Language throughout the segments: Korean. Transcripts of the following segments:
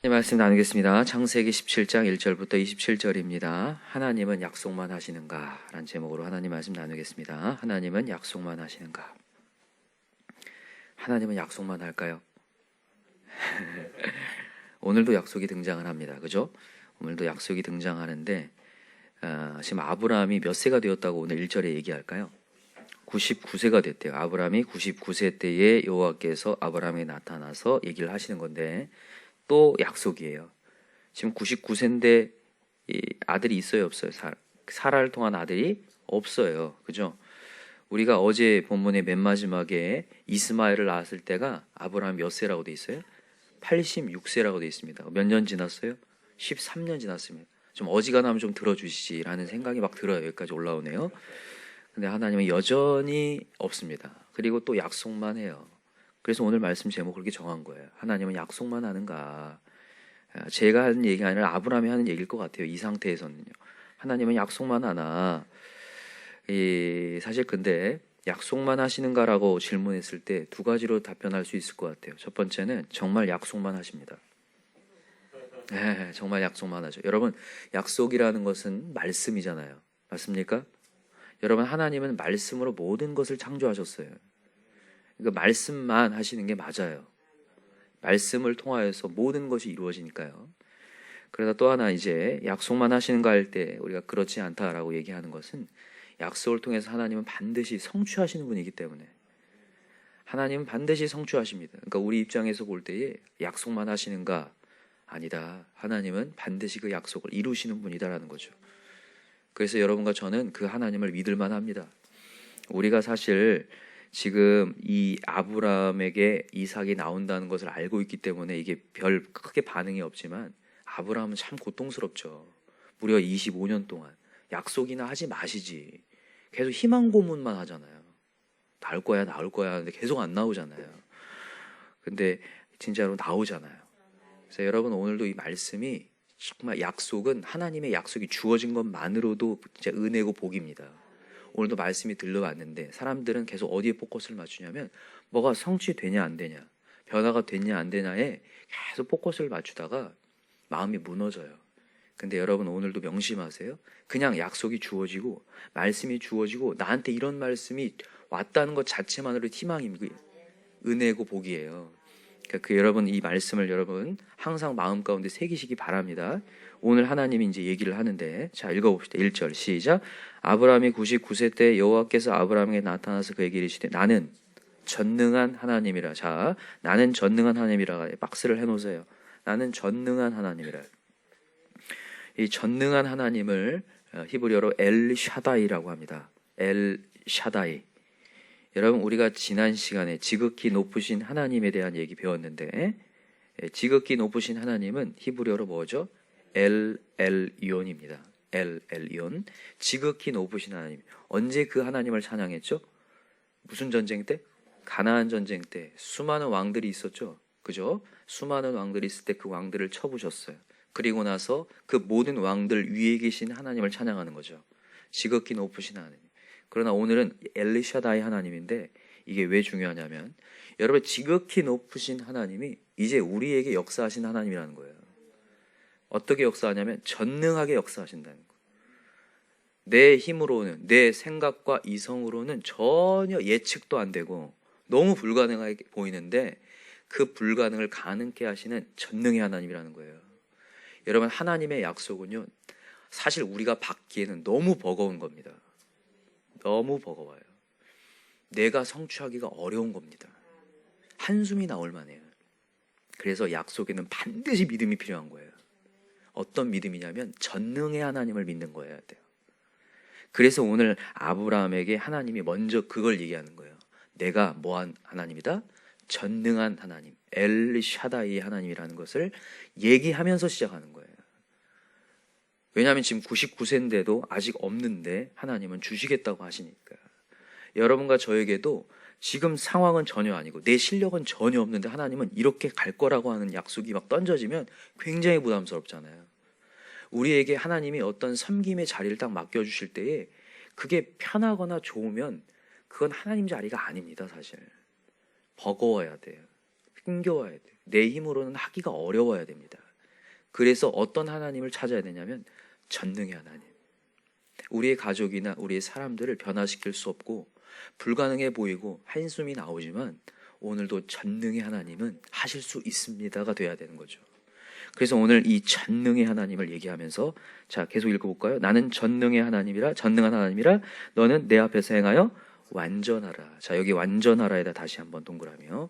네, 말씀 나누겠습니다. 창세기 17장 1절부터 27절입니다. 하나님은 약속만 하시는가? 라는 제목으로 하나님 말씀 나누겠습니다. 하나님은 약속만 하시는가? 하나님은 약속만 할까요? 오늘도 약속이 등장을 합니다. 그죠? 오늘도 약속이 등장하는데 지금 아브라함이 몇 세가 되었다고 오늘 1절에 얘기할까요? 99세가 됐대요. 아브라함이 99세 때에 여호와께서 아브라함에 나타나서 얘기를 하시는 건데 또 약속이에요. 지금 99세인데 아들이 있어요, 없어요? 사라를 통한 아들이 없어요. 그죠? 우리가 어제 본문의 맨 마지막에 이스마엘을 낳았을 때가 아브라함 몇 세라고 돼 있어요? 86세라고 돼 있습니다. 몇 년 지났어요? 13년 지났습니다. 좀 어지간하면 좀 들어주시라는 생각이 막 들어요. 여기까지 올라오네요. 근데 하나님은 여전히 없습니다. 그리고 또 약속만 해요. 그래서 오늘 말씀 제목 그렇게 정한 거예요. 하나님은 약속만 하는가? 제가 하는 얘기가 아니라 아브라함이 하는 얘기일 것 같아요. 이 상태에서는요. 하나님은 약속만 하나? 사실 근데 약속만 하시는가라고 질문했을 때 두 가지로 답변할 수 있을 것 같아요. 첫 번째는 정말 약속만 하십니다. 네, 정말 약속만 하죠. 여러분, 약속이라는 것은 말씀이잖아요. 맞습니까? 여러분, 하나님은 말씀으로 모든 것을 창조하셨어요. 그러니까 말씀만 하시는 게 맞아요. 말씀을 통하여서 모든 것이 이루어지니까요. 그러다 또 하나 이제 약속만 하시는가 할 때 우리가 그렇지 않다라고 얘기하는 것은 약속을 통해서 하나님은 반드시 성취하시는 분이기 때문에 하나님은 반드시 성취하십니다. 그러니까 우리 입장에서 볼 때에 약속만 하시는가? 아니다. 하나님은 반드시 그 약속을 이루시는 분이다라는 거죠. 그래서 여러분과 저는 그 하나님을 믿을만 합니다. 우리가 사실 지금 이 아브라함에게 이삭이 나온다는 것을 알고 있기 때문에 이게 별 크게 반응이 없지만 아브라함은 참 고통스럽죠. 무려 25년 동안 약속이나 하지 마시지. 계속 희망 고문만 하잖아요. 나올 거야, 나올 거야 하는데 계속 안 나오잖아요. 근데 진짜로 나오잖아요. 그래서 여러분 오늘도 이 말씀이 정말 약속은 하나님의 약속이 주어진 것만으로도 진짜 은혜고 복입니다. 오늘도 말씀이 들려왔는데 사람들은 계속 어디에 포커스를 맞추냐면 뭐가 성취되냐 안 되냐, 변화가 됐냐 안 되냐에 계속 포커스를 맞추다가 마음이 무너져요. 근데 여러분 오늘도 명심하세요. 그냥 약속이 주어지고 말씀이 주어지고 나한테 이런 말씀이 왔다는 것 자체만으로 희망입니다. 은혜고 복이에요. 그러니까 여러분 이 말씀을 여러분 항상 마음 가운데 새기시기 바랍니다. 오늘 하나님이 이제 얘기를 하는데 자 읽어봅시다. 1절 시작. 아브라함이 99세 때 여호와께서 아브라함에게 나타나서 그에게 이르시되 나는 전능한 하나님이라. 자 나는 전능한 하나님이라 박스를 해놓으세요. 나는 전능한 하나님이라. 이 전능한 하나님을 히브리어로 엘 샤다이라고 합니다. 엘 샤다이. 여러분 우리가 지난 시간에 지극히 높으신 하나님에 대한 얘기 배웠는데 지극히 높으신 하나님은 히브리어로 뭐죠? 엘 엘리온입니다. 엘 엘리온. 지극히 높으신 하나님. 언제 그 하나님을 찬양했죠? 무슨 전쟁 때? 가나안 전쟁 때 수많은 왕들이 있었죠. 그죠? 수많은 왕들이 있을 때 그 왕들을 쳐부셨어요. 그리고 나서 그 모든 왕들 위에 계신 하나님을 찬양하는 거죠. 지극히 높으신 하나님. 그러나 오늘은 엘리샤다이 하나님인데 이게 왜 중요하냐면 여러분 지극히 높으신 하나님이 이제 우리에게 역사하신 하나님이라는 거예요. 어떻게 역사하냐면 전능하게 역사하신다는 거예요. 내 힘으로는 내 생각과 이성으로는 전혀 예측도 안 되고 너무 불가능하게 보이는데 그 불가능을 가능케 하시는 전능의 하나님이라는 거예요. 여러분 하나님의 약속은요 사실 우리가 받기에는 너무 버거운 겁니다. 너무 버거워요. 내가 성취하기가 어려운 겁니다. 한숨이 나올 만해요. 그래서 약속에는 반드시 믿음이 필요한 거예요. 어떤 믿음이냐면 전능의 하나님을 믿는 거여야 돼요. 그래서 오늘 아브라함에게 하나님이 먼저 그걸 얘기하는 거예요. 내가 뭐한 하나님이다? 전능한 하나님, 엘 샤다이의 하나님이라는 것을 얘기하면서 시작하는 거예요. 왜냐하면 지금 99세인데도 아직 없는데 하나님은 주시겠다고 하시니까. 여러분과 저에게도 지금 상황은 전혀 아니고 내 실력은 전혀 없는데 하나님은 이렇게 갈 거라고 하는 약속이 막 던져지면 굉장히 부담스럽잖아요. 우리에게 하나님이 어떤 섬김의 자리를 딱 맡겨주실 때에 그게 편하거나 좋으면 그건 하나님 자리가 아닙니다. 사실 버거워야 돼요. 힘겨워야 돼요. 내 힘으로는 하기가 어려워야 됩니다. 그래서 어떤 하나님을 찾아야 되냐면 전능의 하나님. 우리의 가족이나 우리의 사람들을 변화시킬 수 없고 불가능해 보이고 한숨이 나오지만 오늘도 전능의 하나님은 하실 수 있습니다가 돼야 되는 거죠. 그래서 오늘 이 전능의 하나님을 얘기하면서 자, 계속 읽어볼까요? 나는 전능한 하나님이라 너는 내 앞에서 행하여 완전하라. 자, 여기 완전하라에다 다시 한번 동그라미요.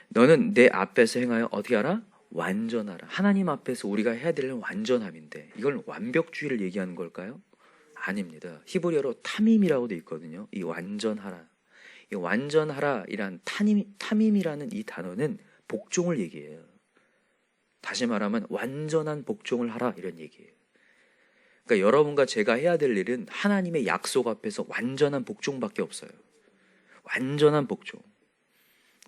너는 내 앞에서 행하여 어떻게 하라? 완전하라. 하나님 앞에서 우리가 해야 될 일은 완전함인데 이걸 완벽주의를 얘기하는 걸까요? 아닙니다. 히브리어로 탐임이라고 돼 있거든요. 이 완전하라. 이 완전하라이란 탐임이라는 이 단어는 복종을 얘기해요. 다시 말하면 완전한 복종을 하라 이런 얘기예요. 그러니까 여러분과 제가 해야 될 일은 하나님의 약속 앞에서 완전한 복종밖에 없어요. 완전한 복종.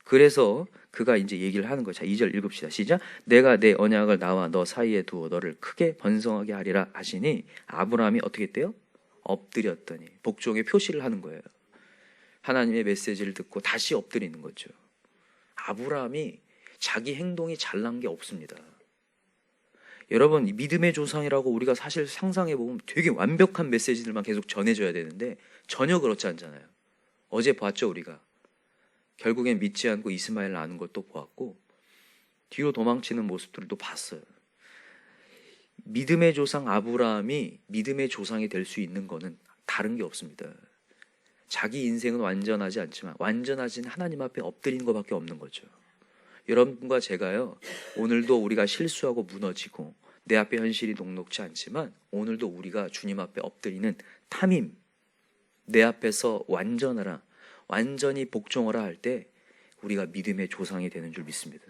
그래서 그가 이제 얘기를 하는 거예요. 자, 2절 읽읍시다. 시작. 내가 내 언약을 나와 너 사이에 두어 너를 크게 번성하게 하리라 하시니 아브라함이 어떻게 했대요? 엎드렸더니 복종의 표시를 하는 거예요. 하나님의 메시지를 듣고 다시 엎드리는 거죠. 아브라함이 자기 행동이 잘난 게 없습니다. 여러분, 믿음의 조상이라고 우리가 사실 상상해보면 되게 완벽한 메시지들만 계속 전해줘야 되는데 전혀 그렇지 않잖아요. 어제 봤죠, 우리가. 결국엔 믿지 않고 이스마엘 낳은 것도 보았고 뒤로 도망치는 모습들도 봤어요. 믿음의 조상 아브라함이 믿음의 조상이 될 수 있는 거는 다른 게 없습니다. 자기 인생은 완전하지 않지만 완전하신 하나님 앞에 엎드리는 것밖에 없는 거죠. 여러분과 제가요, 오늘도 우리가 실수하고 무너지고 내 앞에 현실이 녹록지 않지만 오늘도 우리가 주님 앞에 엎드리는 탐임, 내 앞에서 완전하라, 완전히 복종하라 할 때 우리가 믿음의 조상이 되는 줄 믿습니다.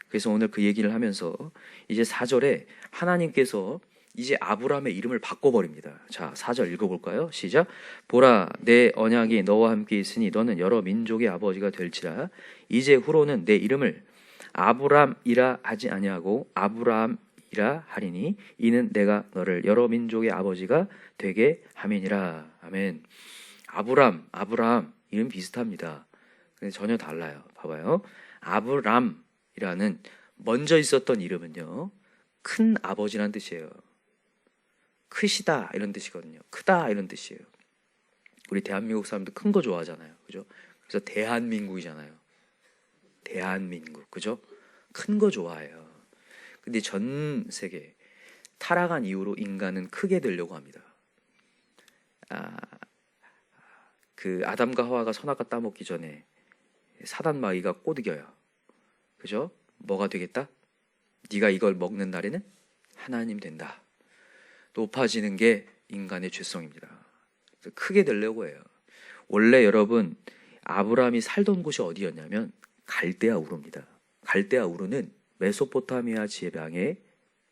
그래서 오늘 그 얘기를 하면서 이제 4절에 하나님께서 이제 아브라함의 이름을 바꿔버립니다. 자, 4절 읽어볼까요? 시작. 보라, 내 언약이 너와 함께 있으니 너는 여러 민족의 아버지가 될지라. 이제 후로는 내 이름을 아브람이라 하지 아니하고 아브라함이라 하리니 이는 내가 너를 여러 민족의 아버지가 되게 함이니라. 아멘. 아브람 이름 비슷합니다. 근데 전혀 달라요. 봐봐요. 아브람이라는 먼저 있었던 이름은요, 큰 아버지란 뜻이에요. 크시다 이런 뜻이거든요. 크다 이런 뜻이에요. 우리 대한민국 사람들 큰 거 좋아하잖아요. 그죠? 그래서 대한민국이잖아요. 대한민국. 그죠? 큰 거 좋아해요. 근데 전 세계 타락한 이후로 인간은 크게 되려고 합니다. 그 아담과 하와가 선악과 따먹기 전에 사단 마귀가 꼬드겨요. 그죠? 뭐가 되겠다? 네가 이걸 먹는 날에는 하나님 된다. 높아지는 게 인간의 죄성입니다. 크게 되려고 해요. 원래 여러분, 아브라함이 살던 곳이 어디였냐면 갈대아 우르입니다. 갈대아 우르는 메소포타미아 지방의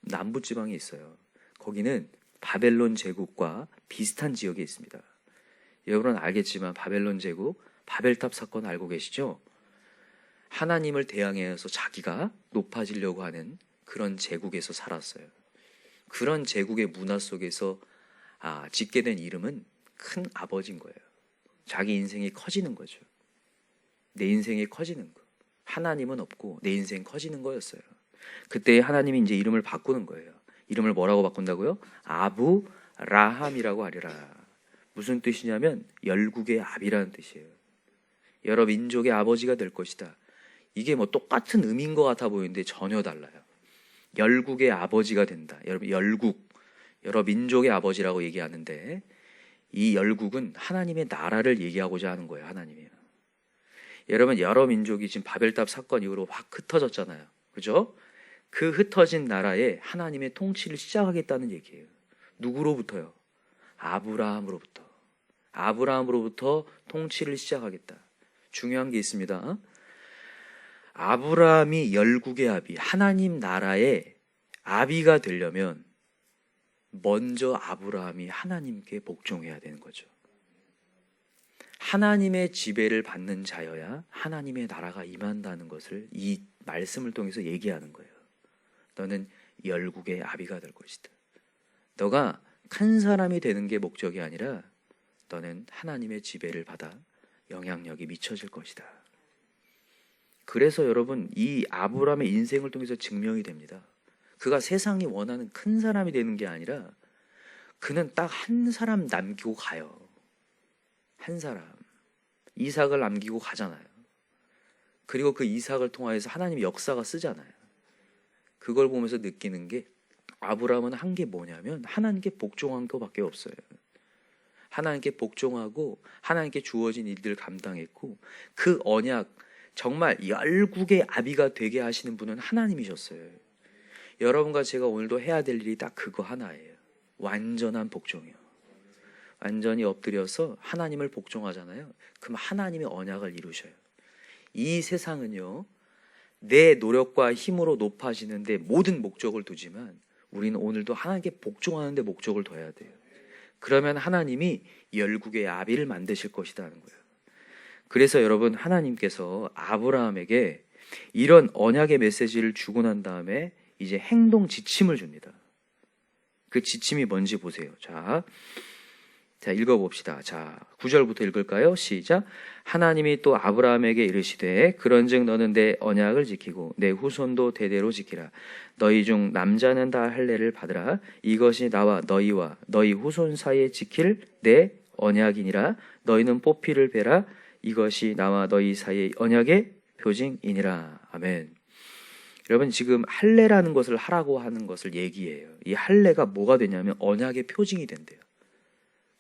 남부 지방에 있어요. 거기는 바벨론 제국과 비슷한 지역에 있습니다. 여러분은 알겠지만 바벨론 제국, 바벨탑 사건 알고 계시죠? 하나님을 대항해서 자기가 높아지려고 하는 그런 제국에서 살았어요. 그런 제국의 문화 속에서 짓게 된 이름은 큰 아버지인 거예요. 자기 인생이 커지는 거죠. 내 인생이 커지는 거. 하나님은 없고 내 인생 커지는 거였어요. 그때 하나님이 이제 이름을 바꾸는 거예요. 이름을 뭐라고 바꾼다고요? 아브라함이라고 하리라. 무슨 뜻이냐면 열국의 아비라는 뜻이에요. 여러 민족의 아버지가 될 것이다. 이게 뭐 똑같은 의미인 것 같아 보이는데 전혀 달라요. 열국의 아버지가 된다. 여러분, 열국, 여러 민족의 아버지라고 얘기하는데 이 열국은 하나님의 나라를 얘기하고자 하는 거예요. 하나님이요. 여러분, 여러 민족이 지금 바벨탑 사건 이후로 확 흩어졌잖아요. 그죠? 그 흩어진 나라에 하나님의 통치를 시작하겠다는 얘기예요. 누구로부터요? 아브라함으로부터. 아브라함으로부터 통치를 시작하겠다. 중요한 게 있습니다. 아브라함이 열국의 아비, 하나님 나라의 아비가 되려면 먼저 아브라함이 하나님께 복종해야 되는 거죠. 하나님의 지배를 받는 자여야 하나님의 나라가 임한다는 것을 이 말씀을 통해서 얘기하는 거예요. 너는 열국의 아비가 될 것이다. 너가 큰 사람이 되는 게 목적이 아니라 너는 하나님의 지배를 받아 영향력이 미쳐질 것이다. 그래서 여러분, 이 아브라함의 인생을 통해서 증명이 됩니다. 그가 세상이 원하는 큰 사람이 되는 게 아니라 그는 딱 한 사람 남기고 가요. 한 사람. 이삭을 남기고 가잖아요. 그리고 그 이삭을 통하여서 하나님의 역사가 쓰잖아요. 그걸 보면서 느끼는 게 아브라함은 한 게 뭐냐면 하나님께 복종한 것밖에 없어요. 하나님께 복종하고 하나님께 주어진 일들을 감당했고 그 언약 정말 열국의 아비가 되게 하시는 분은 하나님이셨어요. 여러분과 제가 오늘도 해야 될 일이 딱 그거 하나예요. 완전한 복종이요. 완전히 엎드려서 하나님을 복종하잖아요. 그럼 하나님의 언약을 이루셔요. 이 세상은요, 내 노력과 힘으로 높아지는데 모든 목적을 두지만 우리는 오늘도 하나님께 복종하는 데 목적을 둬야 돼요. 그러면 하나님이 열국의 아비를 만드실 것이라는 거예요. 그래서 여러분, 하나님께서 아브라함에게 이런 언약의 메시지를 주고 난 다음에 이제 행동 지침을 줍니다. 그 지침이 뭔지 보세요. 자, 읽어봅시다. 자, 9절부터 읽을까요? 시작. 하나님이 또 아브라함에게 이르시되 그런즉 너는 내 언약을 지키고 내 후손도 대대로 지키라. 너희 중 남자는 다 할례를 받으라. 이것이 나와 너희와 너희 후손 사이에 지킬 내 언약이니라. 너희는 뽑히를 베라. 이것이 나와 너희 사이의 언약의 표징이니라. 아멘. 여러분, 지금 할례라는 것을 하라고 하는 것을 얘기해요. 이 할례가 뭐가 되냐면 언약의 표징이 된대요.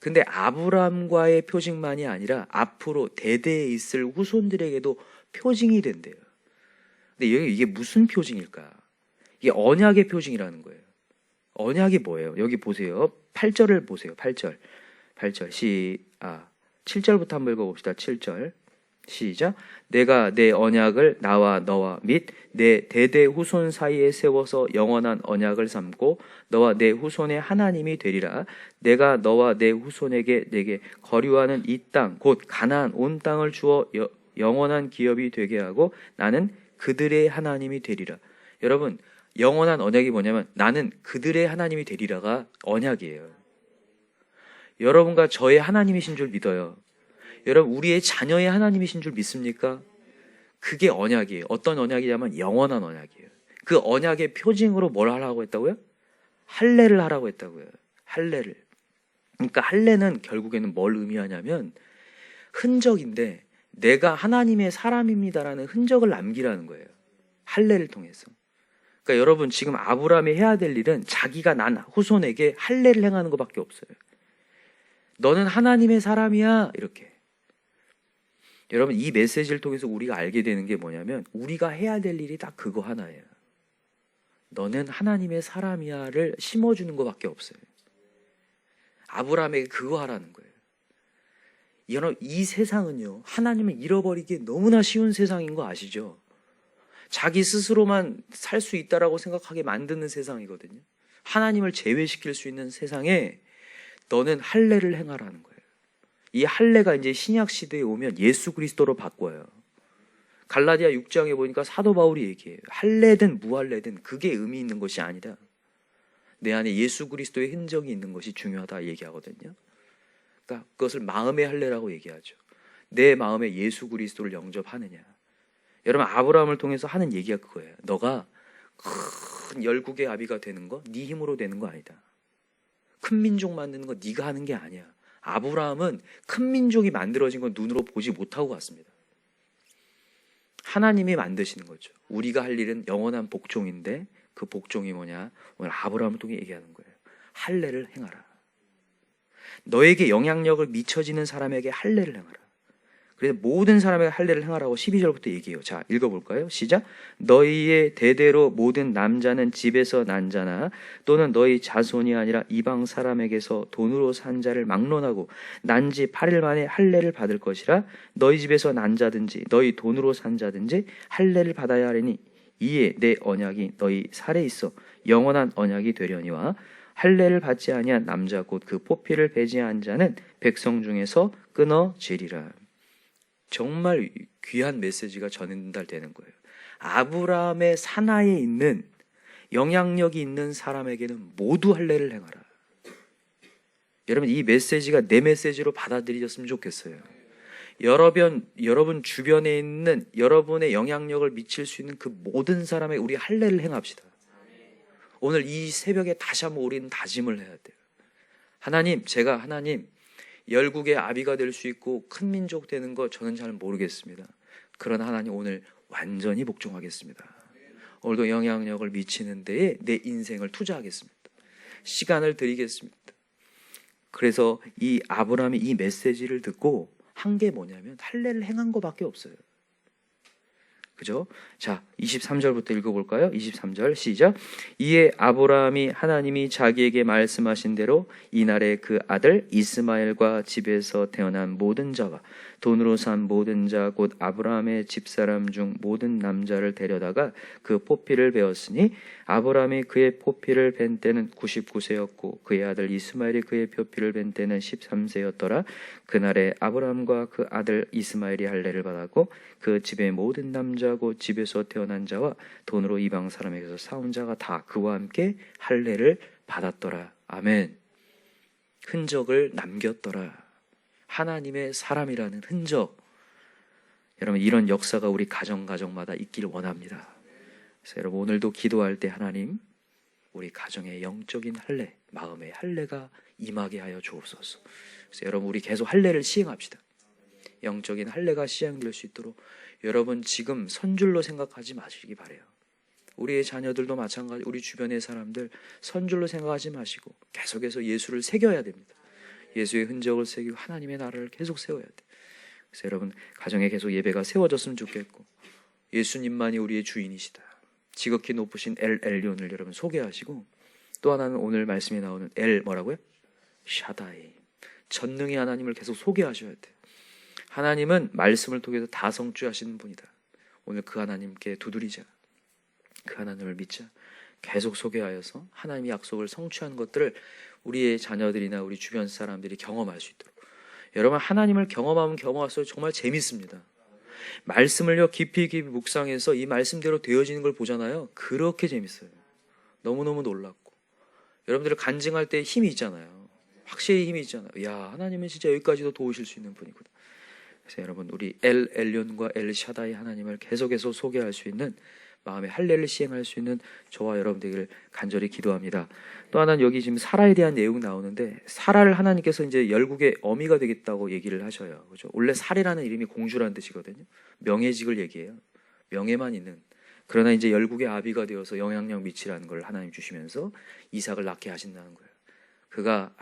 근데 아브라함과의 표징만이 아니라 앞으로 대대에 있을 후손들에게도 표징이 된대요. 근데 이게 무슨 표징일까? 이게 언약의 표징이라는 거예요. 언약이 뭐예요? 여기 보세요. 8절을 보세요. 8절. 7절부터 한번 읽어봅시다. 7절. 시작. 내가 내 언약을 나와 너와 및 내 대대 후손 사이에 세워서 영원한 언약을 삼고 너와 내 후손의 하나님이 되리라. 내가 너와 내 후손에게 내게 거류하는 이 땅 곧 가나안 온 땅을 주어 영원한 기업이 되게 하고 나는 그들의 하나님이 되리라. 여러분, 영원한 언약이 뭐냐면 나는 그들의 하나님이 되리라가 언약이에요. 여러분과 저의 하나님이신 줄 믿어요. 여러분, 우리의 자녀의 하나님이신 줄 믿습니까? 그게 언약이에요. 어떤 언약이냐면 영원한 언약이에요. 그 언약의 표징으로 뭘 하라고 했다고요? 할례를 하라고 했다고요. 할례를. 그러니까 할례는 결국에는 뭘 의미하냐면 흔적인데 내가 하나님의 사람입니다라는 흔적을 남기라는 거예요. 할례를 통해서. 그러니까 여러분, 지금 아브라함이 해야 될 일은 자기가 난 후손에게 할례를 행하는 것밖에 없어요. 너는 하나님의 사람이야, 이렇게. 여러분, 이 메시지를 통해서 우리가 알게 되는 게 뭐냐면 우리가 해야 될 일이 딱 그거 하나예요. 너는 하나님의 사람이야를 심어주는 것밖에 없어요. 아브라함에게 그거 하라는 거예요. 여러분, 이 세상은요, 하나님을 잃어버리기 너무나 쉬운 세상인 거 아시죠? 자기 스스로만 살 수 있다라고 생각하게 만드는 세상이거든요. 하나님을 제외시킬 수 있는 세상에 너는 할례를 행하라는 거예요. 이 할례가 이제 신약 시대에 오면 예수 그리스도로 바꿔요. 갈라디아 6장에 보니까 사도 바울이 얘기해요. 할례든 무할례든 그게 의미 있는 것이 아니다. 내 안에 예수 그리스도의 흔적이 있는 것이 중요하다 얘기하거든요. 그러니까 그것을 마음의 할례라고 얘기하죠. 내 마음에 예수 그리스도를 영접하느냐. 여러분, 아브라함을 통해서 하는 얘기가 그거예요. 너가 큰 열국의 아비가 되는 거 네 힘으로 되는 거 아니다. 큰 민족 만드는 거 네가 하는 게 아니야. 아브라함은 큰 민족이 만들어진 건 눈으로 보지 못하고 갔습니다. 하나님이 만드시는 거죠. 우리가 할 일은 영원한 복종인데 그 복종이 뭐냐? 오늘 아브라함을 통해 얘기하는 거예요. 할례를 행하라. 너에게 영향력을 미쳐지는 사람에게 할례를 행하라. 그래서 모든 사람에게 할례를 행하라고 12절부터 얘기해요. 자, 읽어볼까요? 시작. 너희의 대대로 모든 남자는 집에서 난 자나 또는 너희 자손이 아니라 이방 사람에게서 돈으로 산 자를 막론하고 난 지 8일 만에 할례를 받을 것이라. 너희 집에서 난 자든지 너희 돈으로 산 자든지 할례를 받아야 하리니 이에 내 언약이 너희 살에 있어 영원한 언약이 되려니와 할례를 받지 아니한 남자 곧 그 포피를 배제한 자는 백성 중에서 끊어지리라. 정말 귀한 메시지가 전달되는 거예요. 아브라함의 산하에 있는 영향력이 있는 사람에게는 모두 할례를 행하라. 여러분, 이 메시지가 내 메시지로 받아들여졌으면 좋겠어요. 여러분 주변에 있는 여러분의 영향력을 미칠 수 있는 그 모든 사람에게 우리 할례를 행합시다. 오늘 이 새벽에 다시 한번 우리는 다짐을 해야 돼요. 하나님, 제가 하나님 열국의 아비가 될 수 있고 큰 민족 되는 거 저는 잘 모르겠습니다. 그러나 하나님 오늘 완전히 복종하겠습니다. 오늘도 영향력을 미치는 데에 내 인생을 투자하겠습니다. 시간을 드리겠습니다. 그래서 이 아브라함이 이 메시지를 듣고 한 게 뭐냐면 할례를 행한 것밖에 없어요. 그죠? 자, 23절부터 읽어볼까요? 23절 시작. 이에 아브라함이 하나님이 자기에게 말씀하신 대로 이날에 그 아들 이스마엘과 집에서 태어난 모든 자와 돈으로 산 모든 자 곧 아브라함의 집사람 중 모든 남자를 데려다가 그 포피를 베었으니 아브라함이 그의 포피를 벤 때는 99세였고 그의 아들 이스마엘이 그의 포피를 벤 때는 13세였더라. 그날에 아브라함과 그 아들 이스마엘이 할례를 받았고 그 집의 모든 남자 곧 집에서 태어난 자와 돈으로 이방 사람에게서 사온 자가 다 그와 함께 할례를 받았더라. 아멘. 흔적을 남겼더라. 하나님의 사람이라는 흔적. 여러분 이런 역사가 우리 가정마다 있길 원합니다. 그래서 여러분 오늘도 기도할 때 하나님 우리 가정의 영적인 할례, 마음의 할례가 임하게 하여 주옵소서. 그래서 여러분 우리 계속 할례를 시행합시다. 영적인 할례가 시행될 수 있도록 여러분 지금 선줄로 생각하지 마시기 바라요. 우리의 자녀들도 마찬가지, 우리 주변의 사람들 선줄로 생각하지 마시고 계속해서 예수를 새겨야 됩니다. 예수의 흔적을 새기고 하나님의 나라를 계속 세워야 돼. 그래서 여러분 가정에 계속 예배가 세워졌으면 좋겠고 예수님만이 우리의 주인이시다. 지극히 높으신 엘 엘리온을 여러분 소개하시고 또 하나는 오늘 말씀에 나오는 엘 뭐라고요? 샤다이. 전능의 하나님을 계속 소개하셔야 돼. 하나님은 말씀을 통해서 다 성취하시는 분이다. 오늘 그 하나님께 두드리자. 그 하나님을 믿자. 계속 소개하여서 하나님의 약속을 성취한 것들을 우리의 자녀들이나 우리 주변 사람들이 경험할 수 있도록. 여러분 하나님을 경험하면 경험할수록 정말 재밌습니다. 말씀을요 깊이 묵상해서 이 말씀대로 되어지는 걸 보잖아요. 그렇게 재밌어요. 너무너무 놀랍고 여러분들을 간증할 때 힘이 있잖아요. 확실히 힘이 있잖아요. 야 하나님은 진짜 여기까지도 도우실 수 있는 분이구나. 그래서 여러분 우리 엘 엘리온과 엘 샤다이 하나님을 계속해서 소개할 수 있는 마음의 할례를 시행할 수 있는 저와 여러분들을 간절히 기도합니다. 또 하나는 여기 지금 사라에 대한 내용 나오는데 사라를 하나님께서 이제 열국의 어미가 되겠다고 얘기를 하셔요. 그렇죠? 원래 사례라는 이름이 공주라는 뜻이거든요. 명예직을 얘기해요. 명예만 있는. 그러나 이제 열국의 아비가 되어서 영향력 미치라는 걸 하나님 주시면서 이삭을 낳게 하신다는 거예요. 그가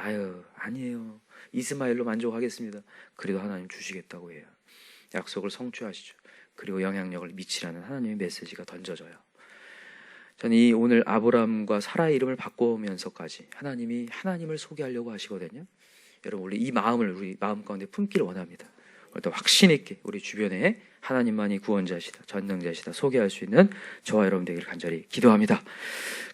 아니에요. 이스마엘로 만족하겠습니다. 그래도 하나님 주시겠다고 해요. 약속을 성취하시죠. 그리고 영향력을 미치라는 하나님의 메시지가 던져져요. 저는 이 오늘 아브라함과 사라의 이름을 바꾸면서까지 하나님이 하나님을 소개하려고 하시거든요. 여러분 우리 이 마음을 우리 마음 가운데 품기를 원합니다. 또 확신 있게 우리 주변에 하나님만이 구원자시다, 전능자시다 소개할 수 있는 저와 여러분 되기를 간절히 기도합니다.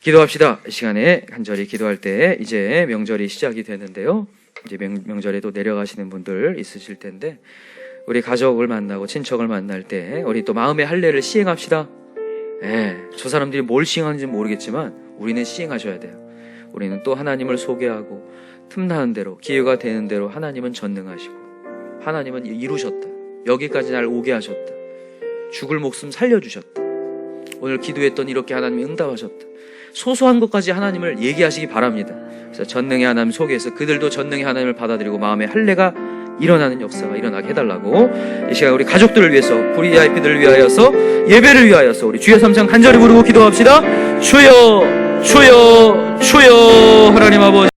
기도합시다. 이 시간에 간절히 기도할 때 이제 명절이 시작이 되는데요. 이제 명절에도 내려가시는 분들 있으실 텐데 우리 가족을 만나고 친척을 만날 때 우리 또 마음의 할례를 시행합시다. 저 사람들이 뭘 시행하는지 모르겠지만 우리는 시행하셔야 돼요. 우리는 또 하나님을 소개하고 틈나는 대로 기회가 되는 대로 하나님은 전능하시고 하나님은 이루셨다. 여기까지 날 오게 하셨다. 죽을 목숨 살려주셨다. 오늘 기도했더니 이렇게 하나님이 응답하셨다. 소소한 것까지 하나님을 얘기하시기 바랍니다. 그래서 전능의 하나님 속에서 그들도 전능의 하나님을 받아들이고 마음의 할례가 일어나는 역사가 일어나게 해달라고 이 시간 우리 가족들을 위해서 VIP들을 위하여서 예배를 위하여서 우리 주여 삼창 간절히 부르고 기도합시다. 주여 주여 주여 하나님 아버지